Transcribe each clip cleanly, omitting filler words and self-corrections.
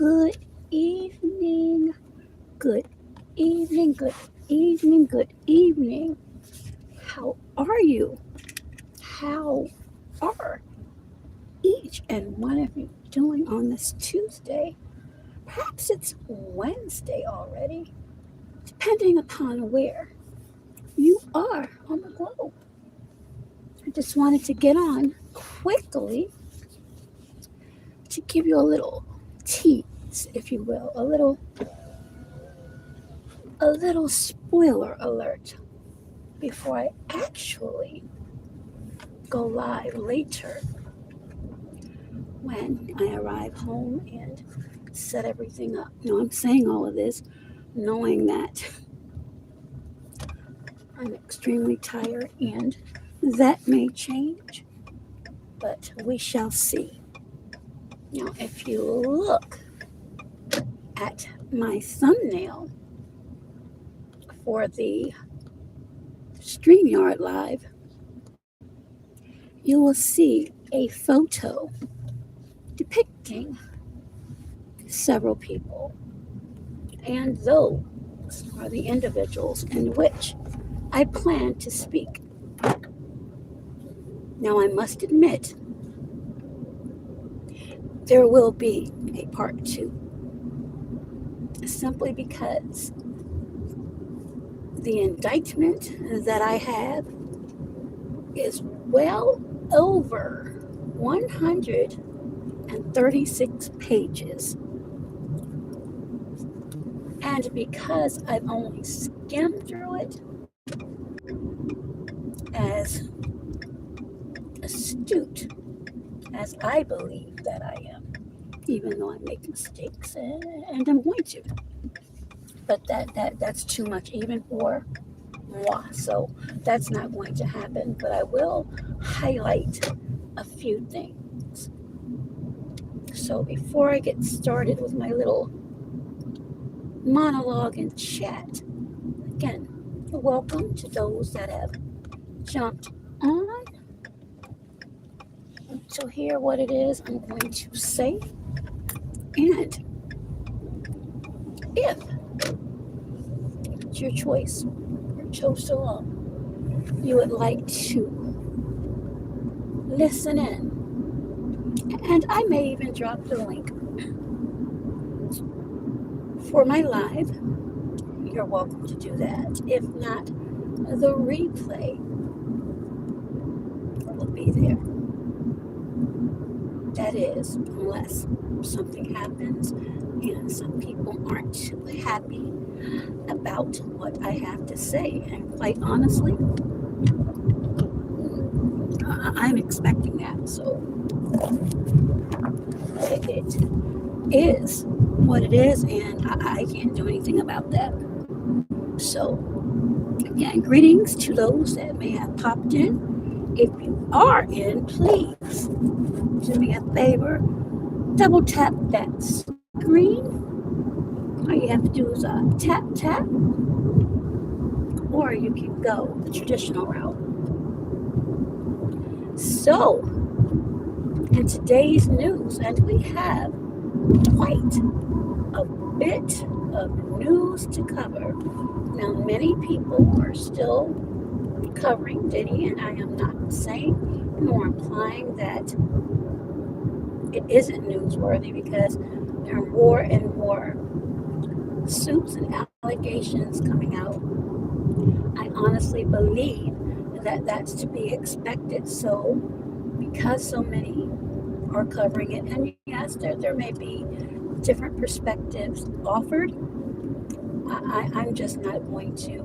Good evening, good evening, good evening, good evening. How are you? How are each and one of you doing on this Tuesday? Perhaps it's Wednesday already, depending upon where you are on the globe. I just wanted to get on quickly to give you a little tease, if you will, a little spoiler alert before I actually go live later when I arrive home and set everything up. Now, I'm saying all of this knowing that I'm extremely tired and that may change, but we shall see. Now, if you look at my thumbnail for the StreamYard Live, you will see a photo depicting several people, and those are the individuals in which I plan to speak. Now, I must admit, there will be a part two, simply because the indictment that I have is well over 136 pages. And because I've only skimmed through it, as astute as I believe that I am, even though I make mistakes, and I'm going to. But that's too much even for moi. So that's not going to happen. But I will highlight a few things. So before I get started with my little monologue and chat, again, welcome to those that have jumped on to hear what it is I'm going to say. And if it's your choice, or chose so long, you would like to listen in, and I may even drop the link for my live, you're welcome to do that. If not, the replay will be there. That is, unless something happens and some people aren't too happy about what I have to say. And quite honestly, I'm expecting that. So it is what it is, and I can't do anything about that. So, again, greetings to those that may have popped in. If you are in, please do me a favor, double tap that screen. All you have to do is tap, tap, or you can go the traditional route. So, in today's news, and we have quite a bit of news to cover. Now, many people are still covering Diddy, and I am not saying nor implying that it isn't newsworthy, because there are more and more suits and allegations coming out. I honestly believe that that's to be expected. So, because so many are covering it, and yes, there may be different perspectives offered, I'm just not going to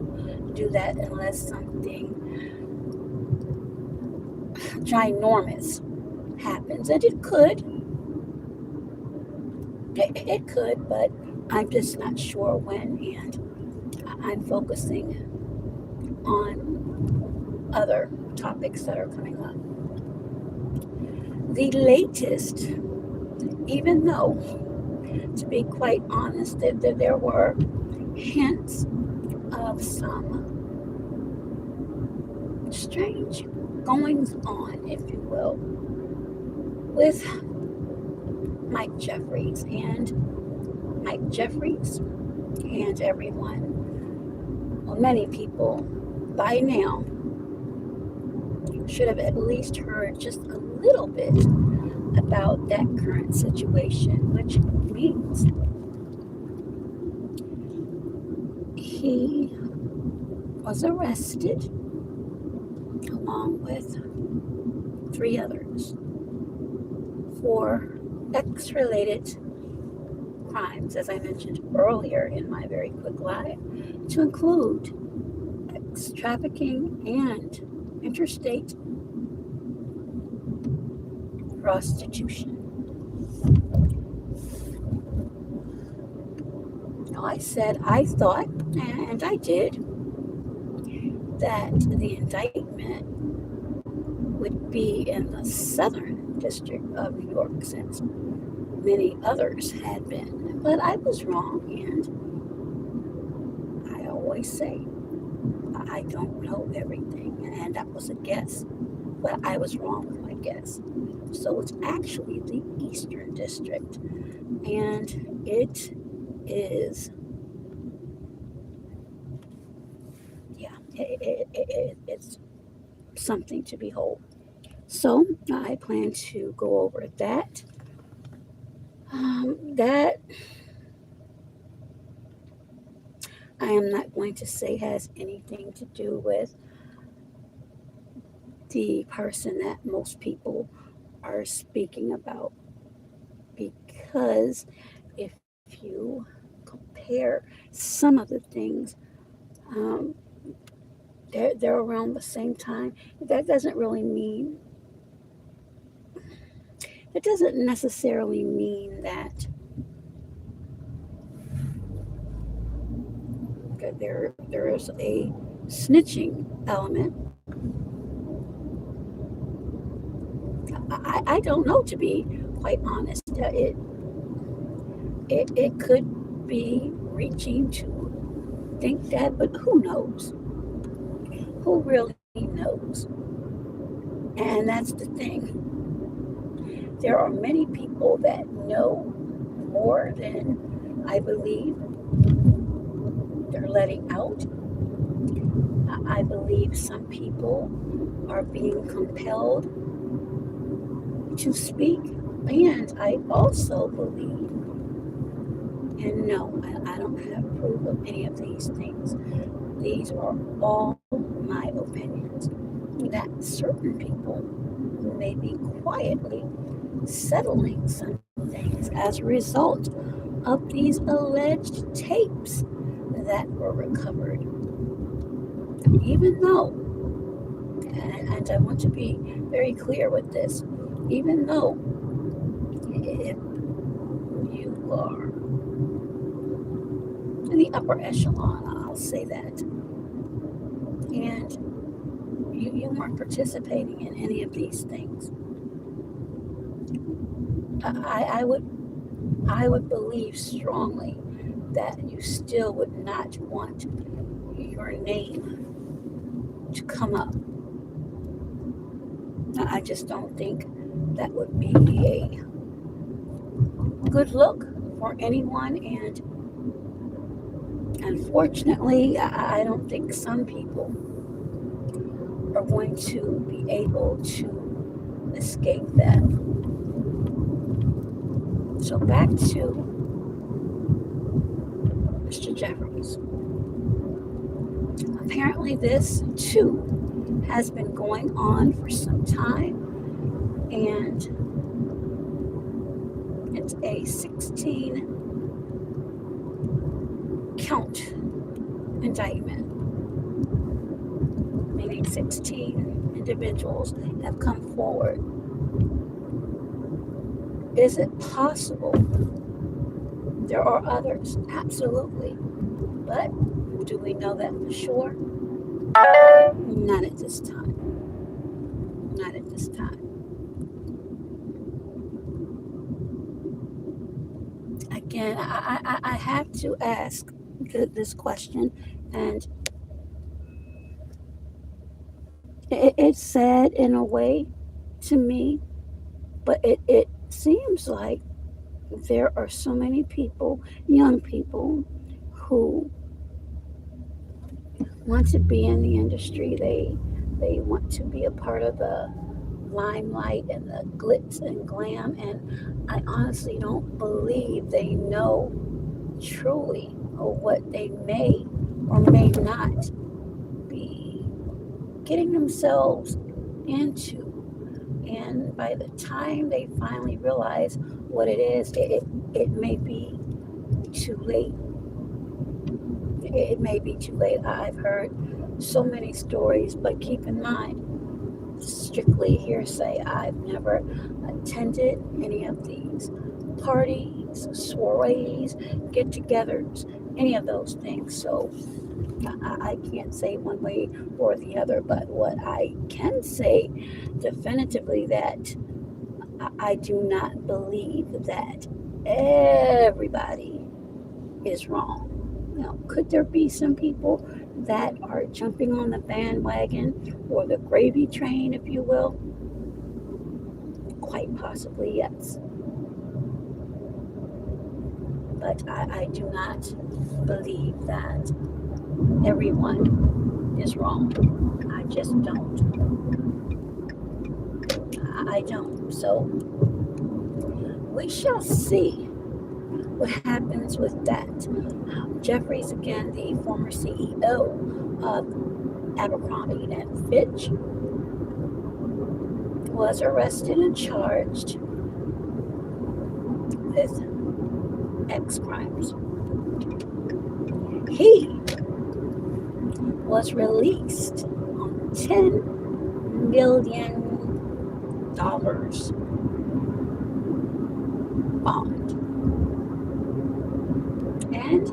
do that unless something ginormous happens. And it could, but I'm just not sure when, and I'm focusing on other topics that are coming up. The latest, even though, to be quite honest, that there were hints of some strange goings on, if you will, with Mike Jeffries and Mike Jeffries, and everyone, well, many people by now should have at least heard just a little bit about that current situation, which means he was arrested along with three others for X related crimes, as I mentioned earlier in my very quick live, to include X trafficking and interstate prostitution. Now, I said I thought, and I did, that the indictment would be in the Southern District of New York, since many others had been. But I was wrong, and I always say I don't know everything, and that was a guess. But I was wrong with my guess. So it's actually the Eastern District, and it is, yeah, it's something to behold. So I plan to go over that. That I am not going to say has anything to do with the person that most people are speaking about, because if you compare some of the things, um, they're around the same time. That doesn't really mean, it doesn't necessarily mean that there is a snitching element. I don't know, to be quite honest. It could be reaching to think that, but who knows? Who really knows? And that's the thing. There are many people that know more than I believe they're letting out. I believe some people are being compelled to speak. And I also believe, and no, I don't have proof of any of these things. These are all my opinions, that certain people may be quietly settling some things as a result of these alleged tapes that were recovered. Even though, and I want to be very clear with this, even though if you are in the upper echelon, I'll say that, and you weren't participating in any of these things, I would believe strongly that you still would not want your name to come up. I just don't think that would be a good look for anyone, and unfortunately, I don't think some people are going to be able to escape that. So back to Mr. Jeffries. Apparently, this too has been going on for some time, and it's a 16 count indictment, meaning 16 individuals have come forward. Is it possible there are others? Absolutely. But do we know that for sure? Not at this time. Not at this time. Again, I have to ask this question, and it's sad in a way to me, but it seems like there are so many people, young people, who want to be in the industry. They want to be a part of the limelight and the glitz and glam. And I honestly don't believe they know truly or what they may or may not be getting themselves into. And by the time they finally realize what it is, it may be too late. It may be too late. I've heard so many stories, but keep in mind, strictly hearsay. I've never attended any of these parties, soirees, get togethers, any of those things. So I can't say one way or the other, but what I can say definitively that I do not believe that everybody is wrong. Now, could there be some people that are jumping on the bandwagon or the gravy train, if you will? Quite possibly, yes. But I do not believe that everyone is wrong. I just don't. I don't. So we shall see what happens with that. Jeffries, again, the former CEO of Abercrombie and Fitch, was arrested and charged with X crimes. He was released on $10 million bond. And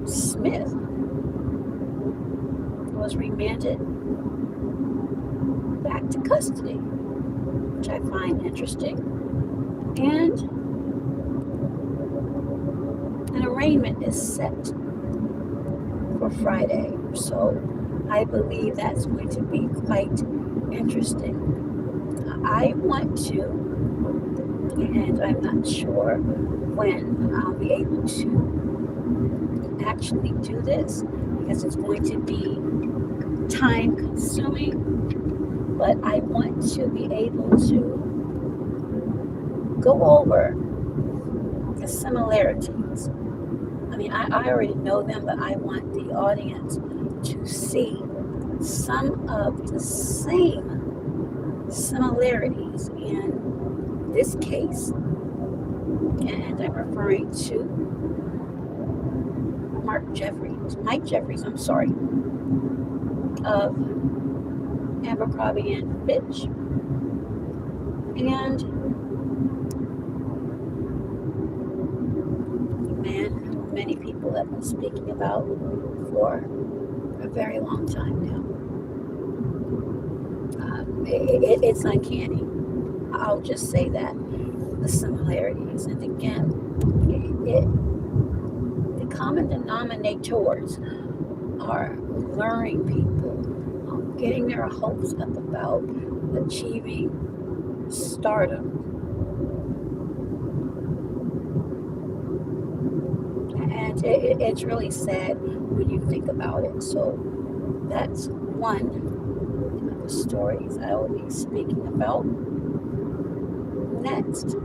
Smith was remanded back to custody, which I find interesting. And an arraignment is set for Friday. So I believe that's going to be quite interesting. I want to, and I'm not sure when I'll be able to actually do this because it's going to be time consuming, but I want to be able to go over the similarities. I mean, I already know them, but I want the audience to see some of the same similarities in this case. And I'm referring to Mike Jeffries, of Abercrombie and Fitch. And man, many people have been speaking about for a very long time now. It's uncanny. I'll just say that. The similarities. And again, the common denominators are luring people, getting their hopes up about achieving stardom. And it's really sad when you think about it. So that's one of the stories I will be speaking about next.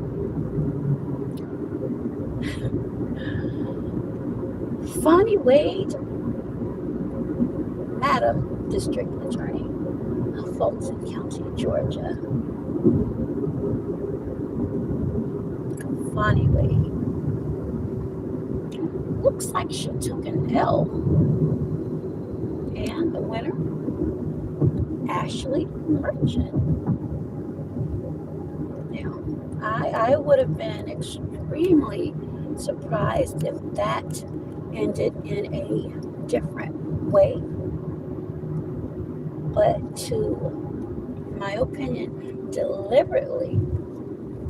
Fonnie Wade, Madam District Attorney of Fulton County, Georgia. Fonnie Wade looks like she took an L. And the winner, Ashley Merchant. Now, I would have been extremely surprised if that ended in a different way. But to my opinion, deliberately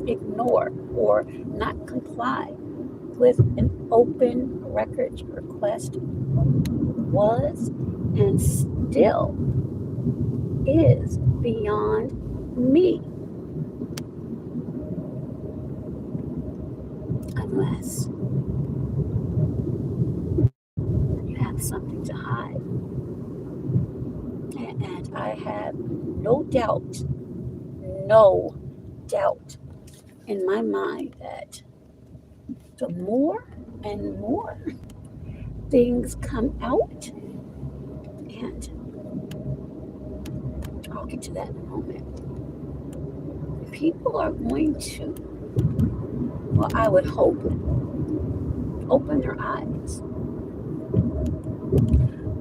ignore or not comply with an open records request was and still is beyond me. unless you have something to hide. And I have no doubt in my mind that the more and more things come out, and I'll get to that in a moment, people are going to, well, I would hope, open their eyes.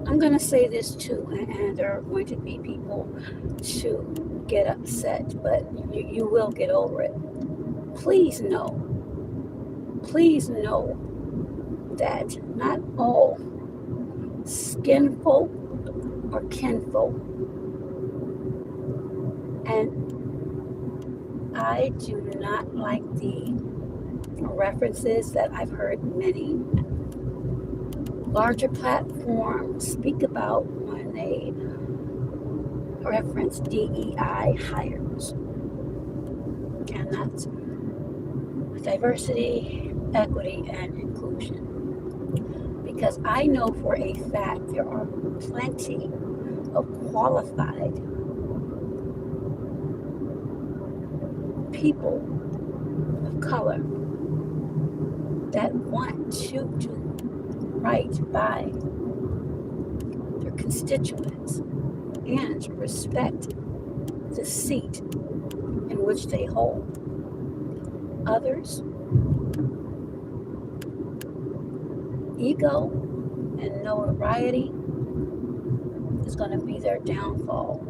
I'm going to say this too, and there are going to be people to get upset, but you will get over it. Please know that not all skin folk are kinfolk. And I do not like the references that I've heard many larger platforms speak about when they reference DEI hires. And that's diversity, equity, and inclusion. Because I know for a fact there are plenty of qualified people of color that want to do right by their constituents and respect the seat in which they hold. Others, ego and notoriety is going to be their downfall.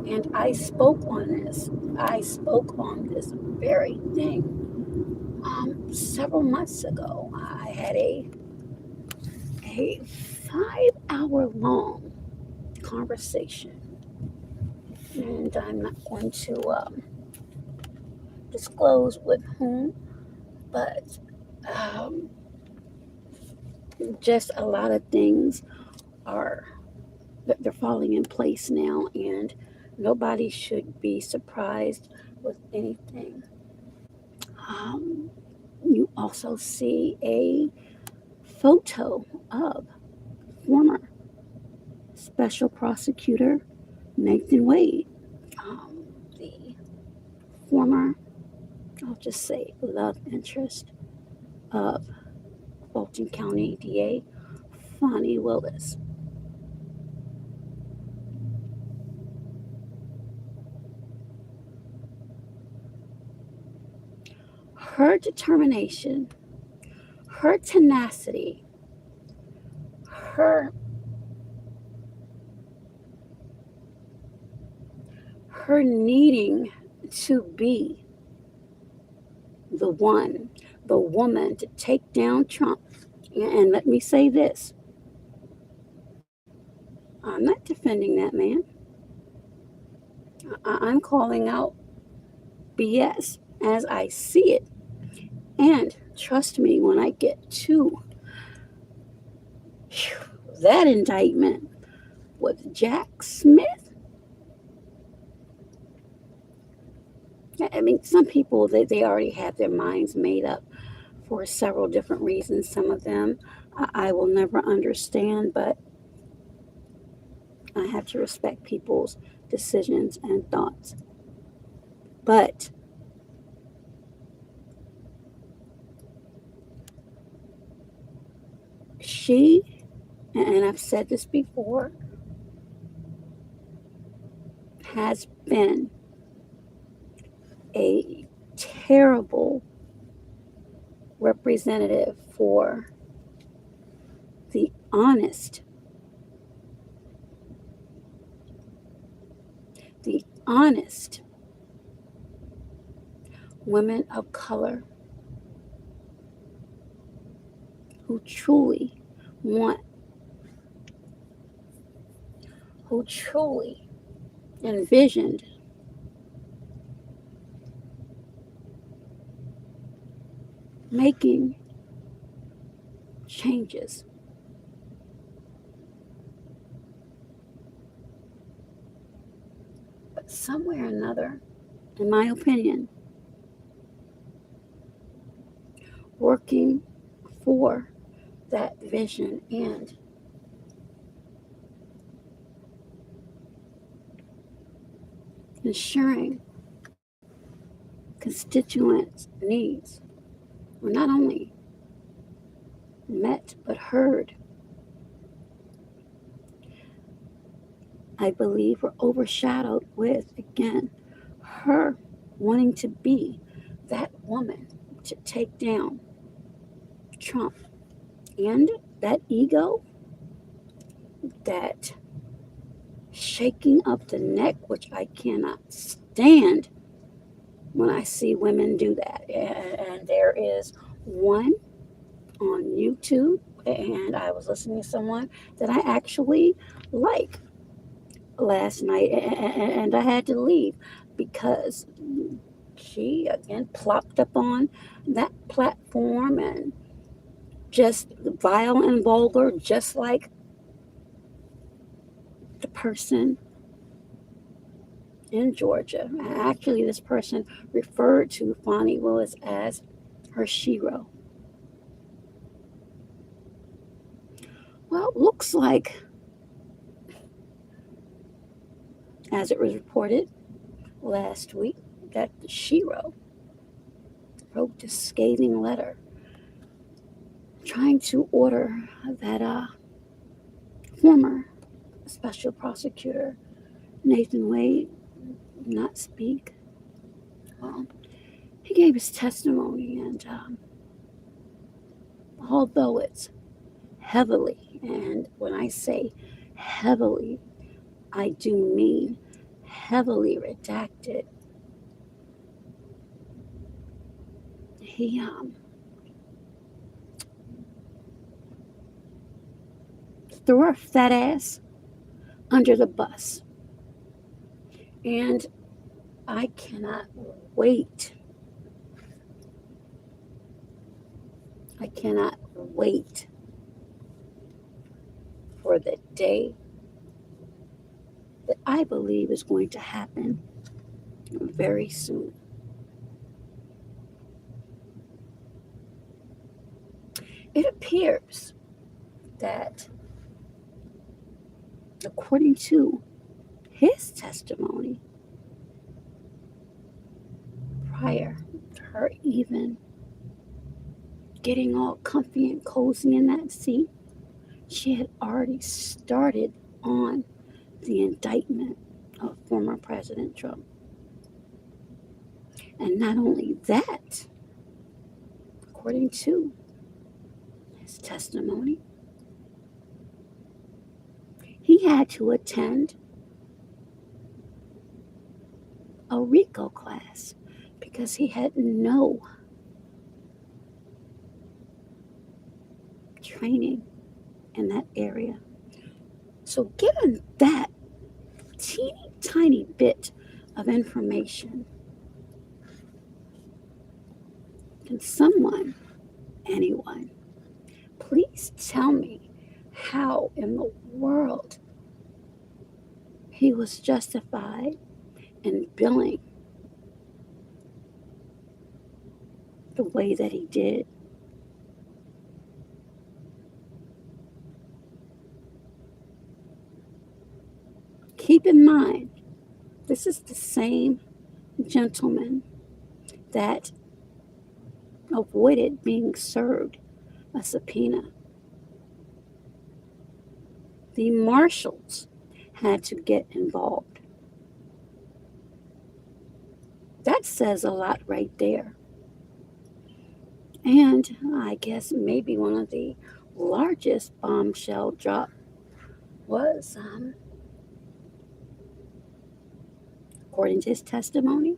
And I spoke on this. I spoke on this very thing several months ago. I had a 5-hour long conversation, and I'm not going to disclose with whom, but um, just a lot of things are they're falling in place now, and nobody should be surprised with anything. Um, you also see a photo of former special prosecutor Nathan Wade, the former, I'll just say, love interest of Fulton County DA Fonnie Willis. Her determination, her tenacity, her needing to be the woman to take down Trump. And let me say this, I'm not defending that man. I'm calling out BS as I see it. And trust me, when I get to that indictment with Jack Smith, I mean, some people, they already have their minds made up for several different reasons. Some of them I will never understand, but I have to respect people's decisions and thoughts. But she, and I've said this before, has been a terrible representative for the honest women of color who truly want, who truly envisioned making changes. But somewhere or another, in my opinion, working for that vision and ensuring constituents' needs were not only met but heard. I believe were overshadowed with, again, her wanting to be that woman to take down Trump. And that ego, that shaking of the neck, which I cannot stand when I see women do that. And there is one on YouTube, and I was listening to someone that I actually like last night, and I had to leave because she again plopped up on that platform and just vile and vulgar, just like the person in Georgia. Actually, this person referred to Fonnie Willis as her shero. Well, looks like, as it was reported last week, that the shero wrote a scathing letter trying to order that former special prosecutor Nathan Wade not speak. Well, he gave his testimony, and although it's heavily, and when I say heavily, I do mean heavily redacted, he threw her fat ass under the bus. And I cannot wait. I cannot wait for the day that I believe is going to happen very soon. It appears that, according to his testimony, prior to her even getting all comfy and cozy in that seat, she had already started on the indictment of former President Trump. And not only that, according to his testimony, he had to attend a RICO class because he had no training in that area. So, given that teeny tiny bit of information, can someone, anyone, please tell me how in the world he was justified in billing the way that he did? Keep in mind, this is the same gentleman that avoided being served a subpoena. The marshals had to get involved. That says a lot right there. And I guess maybe one of the largest bombshell drop was, according to his testimony,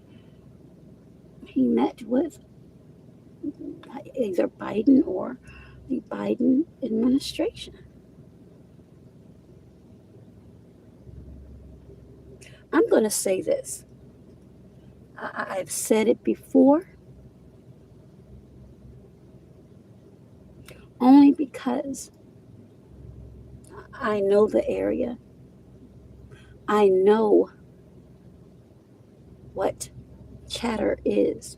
he met with either Biden or the Biden administration. I'm going to say this. I've said it before, only because I know the area. I know what chatter is.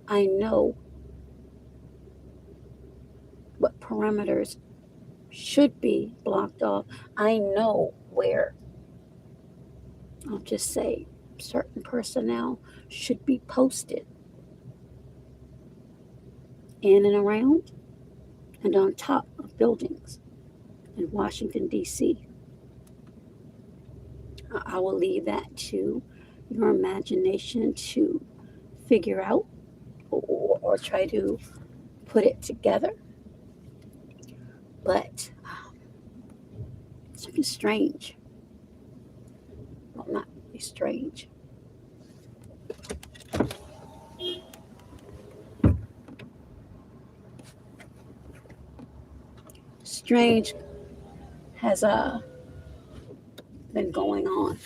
I know perimeters should be blocked off. I know where, I'll just say, certain personnel should be posted in and around and on top of buildings in Washington, D.C. I will leave that to your imagination to figure out or try to put it together. But something strange. Well, not really strange. Strange has been going on.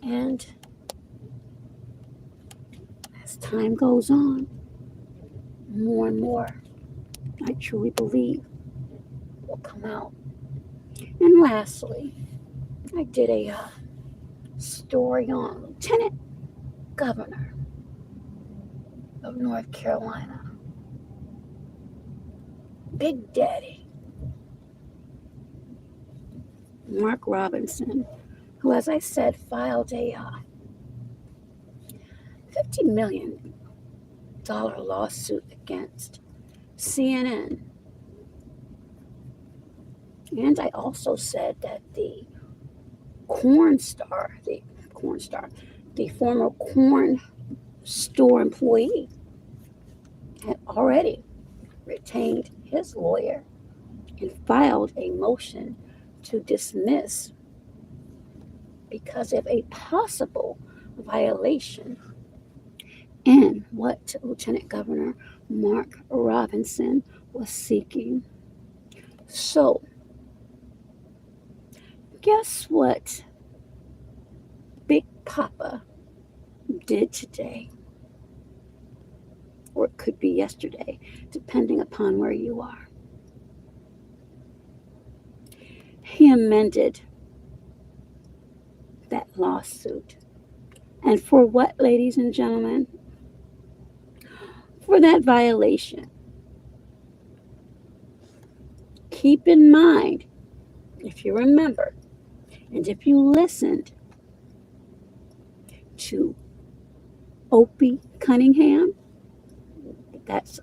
And as time goes on, more and more, I truly believe, will come out. And lastly, I did a story on Lieutenant Governor of North Carolina, Big Daddy, Mark Robinson, who, as I said, filed a $50 million lawsuit against CNN. And I also said that the former corn store employee had already retained his lawyer and filed a motion to dismiss because of a possible violation in what Lieutenant Governor Mark Robinson was seeking. So, guess what Big Papa did today? Or it could be yesterday, depending upon where you are. He amended that lawsuit. And for what, ladies and gentlemen? For that violation. Keep in mind, if you remember, and if you listened to Opie Cunningham, that's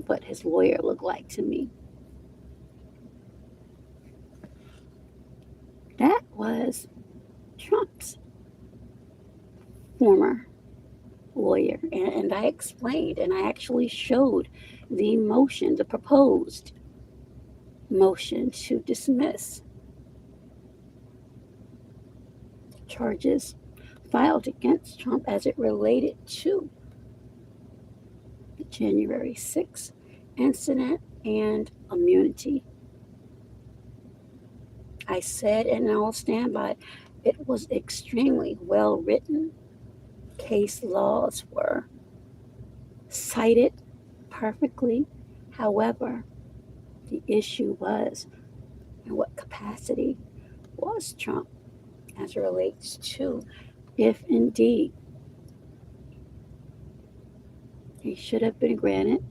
what his lawyer looked like to me. That was Trump's former lawyer. And I explained, and I actually showed the motion, the proposed motion to dismiss charges filed against Trump as it related to the January 6th incident and immunity. I said, and I will stand by, it was extremely well written. Case laws were cited perfectly. However, the issue was, in what capacity was Trump as it relates to, if indeed he should have been granted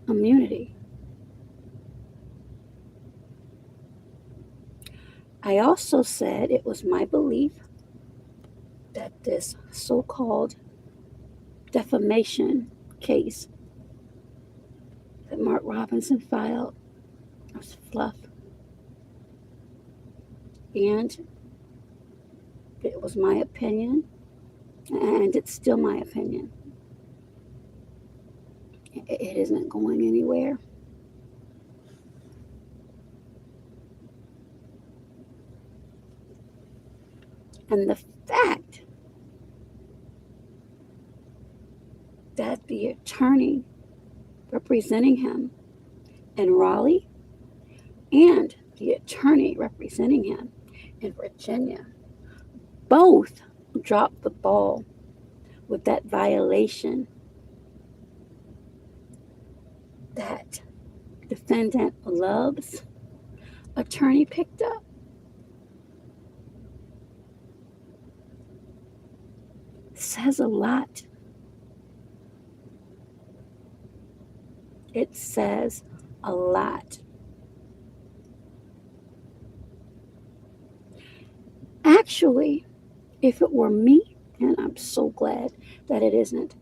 immunity. I also said it was my belief that this so-called defamation case that Mark Robinson filed was fluff. And it was my opinion, and it's still my opinion. It isn't going anywhere. And the fact that the attorney representing him in Raleigh and the attorney representing him in Virginia both dropped the ball with that violation that defendant Love's attorney picked up. says a lot. It says a lot. Actually, if it were me, and I'm so glad that it isn't,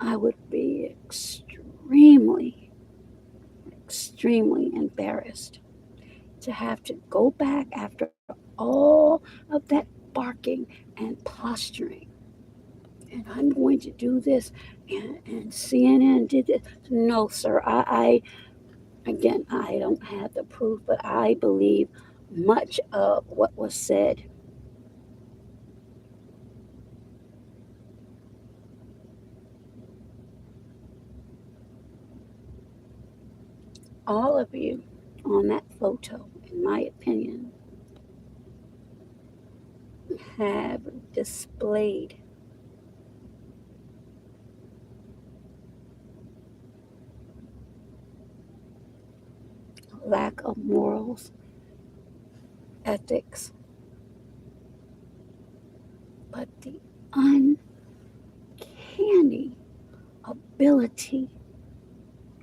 I would be extremely embarrassed to have to go back after all of that barking and posturing. And I'm going to do this, and CNN did this. No, sir. Again, I don't have the proof, but I believe much of what was said. All of you on that photo, in my opinion, have displayed lack of morals, ethics, but the uncanny ability,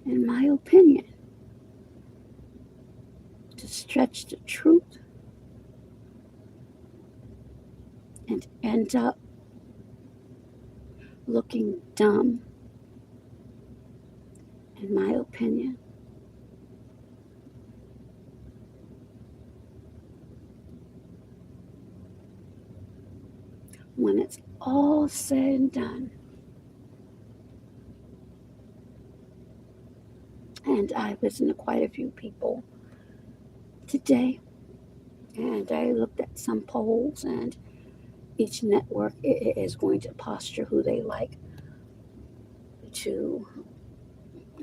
in my opinion, to stretch the truth and end up looking dumb, in my opinion. When it's all said and done, and I listened to quite a few people today, and I looked at some polls, and each network is going to posture who they like to,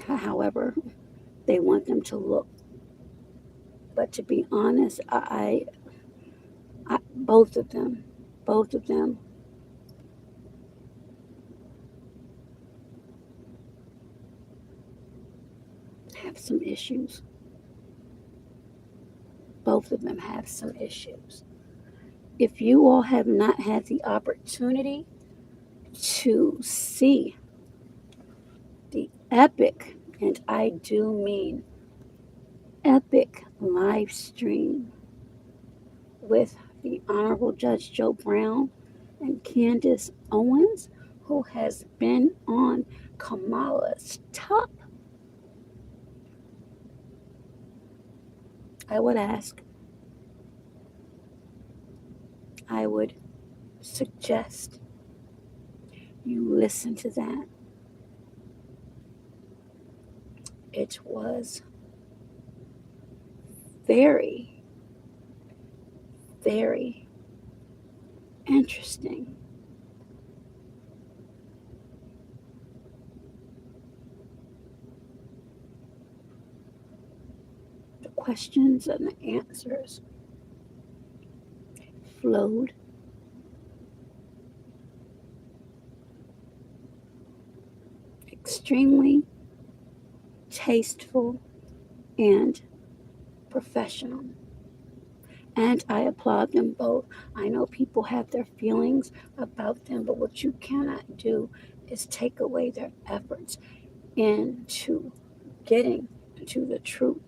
however they want them to look. But to be honest, both of them have some issues. Both of them have some issues. If you all have not had the opportunity to see the epic, and I do mean epic, live stream with the Honorable Judge Joe Brown and Candace Owens, who has been on Kamala's top, I would ask, I would suggest you listen to that. It was very, very interesting. The questions and the answers flowed extremely tasteful and professional. And I applaud them both. I know people have their feelings about them, but what you cannot do is take away their efforts into getting to the truth.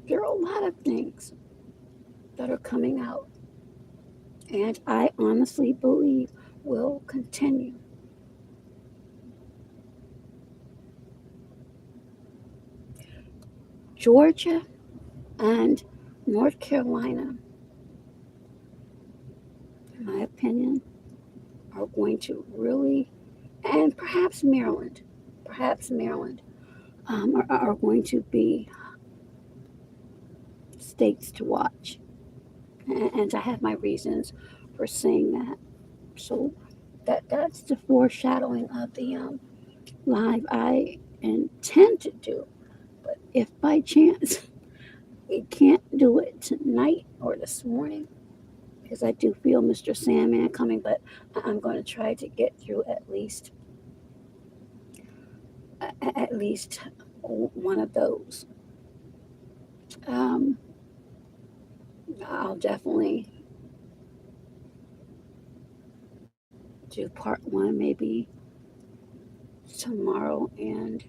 There are a lot of things that are coming out, and I honestly believe will continue. Georgia and North Carolina, in my opinion, are going to really, and perhaps Maryland, are going to be states to watch. And I have my reasons for saying that. So that's the foreshadowing of the live I intend to do. But if by chance we can't do it tonight or this morning, because I do feel Mr. Sandman coming, but I'm going to try to get through at least one of those. Um, I'll definitely do part one maybe tomorrow and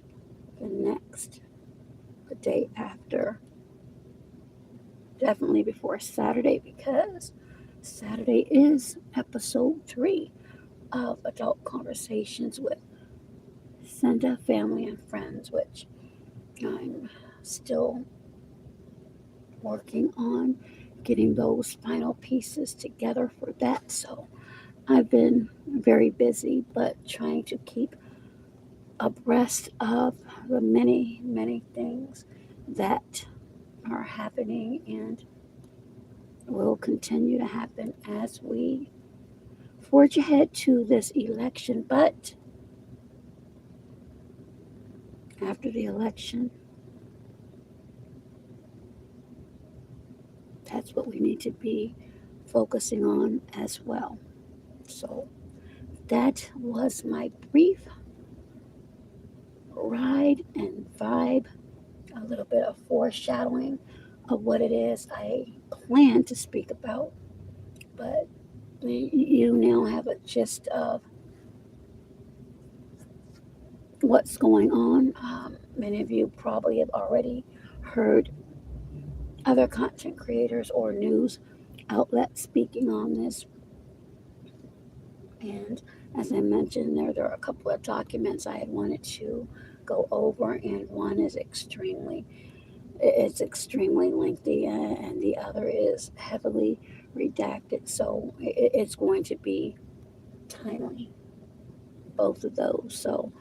the day after. Definitely before Saturday, because Saturday is episode 3 of Adult Conversations with Cinda, Family, and Friends, which I'm still working on getting those final pieces together for that. So I've been very busy, but trying to keep abreast of the many, many things that are happening and will continue to happen as we forge ahead to this election. But after the election, that's what we need to be focusing on as well. So that was my brief ride and vibe, a little bit of foreshadowing of what it is I plan to speak about. But you now have a gist of what's going on. Many of you probably have already heard other content creators or news outlets speaking on this. And as I mentioned, there are a couple of documents I had wanted to go over, and one is extremely lengthy, and the other is heavily redacted. So it's going to be timely, both of those. So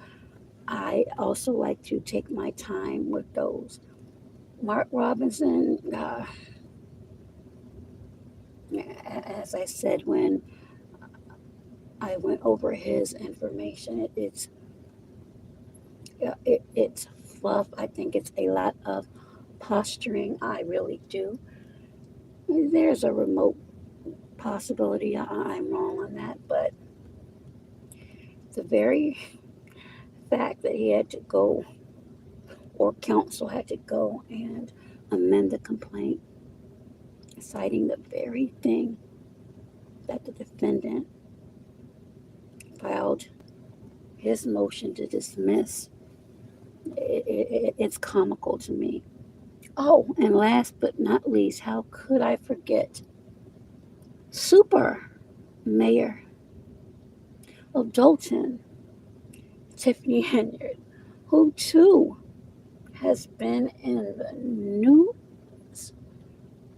I also like to take my time with those. Mark Robinson, as I said when I went over his information, it's fluff. I think it's a lot of posturing. I really do. There's a remote possibility I'm wrong on that, but the very fact that he had to go, or counsel had to go and amend the complaint, citing the very thing that the defendant filed his motion to dismiss, it's comical to me. Oh, and last but not least, how could I forget Super Mayor of Dolton, Tiffany Henyard, who too has been in the news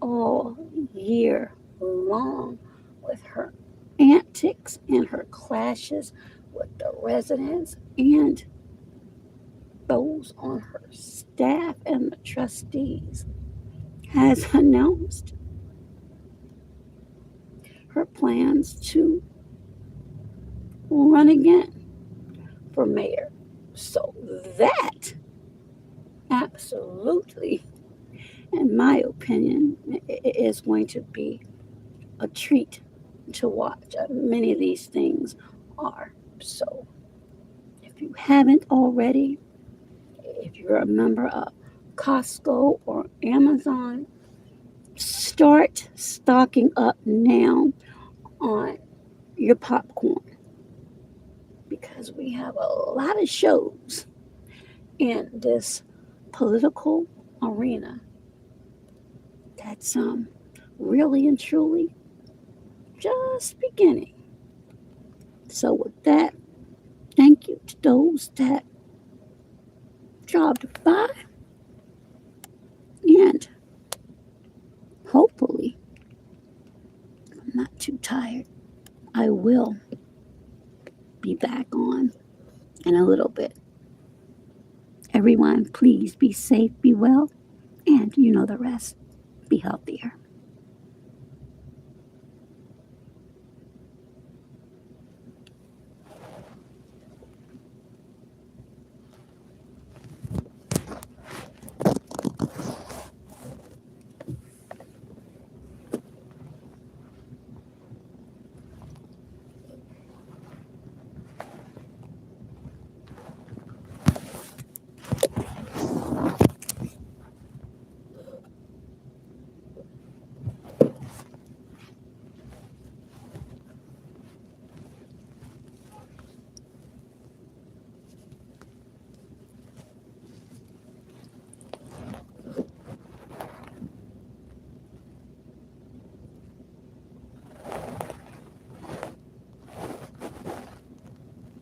all year long with her antics and her clashes with the residents and those on her staff and the trustees, has announced her plans to run again for mayor. So that absolutely, in my opinion, is going to be a treat to watch. Many of these things are. So if you haven't already, if you're a member of Costco or Amazon, start stocking up now on your popcorn, because we have a lot of shows in this political arena that's really and truly just beginning. So with that, thank you to those that dropped by, and hopefully I'm not too tired. I will be back on in a little bit. Everyone, please be safe, be well, and you know the rest. Be healthier.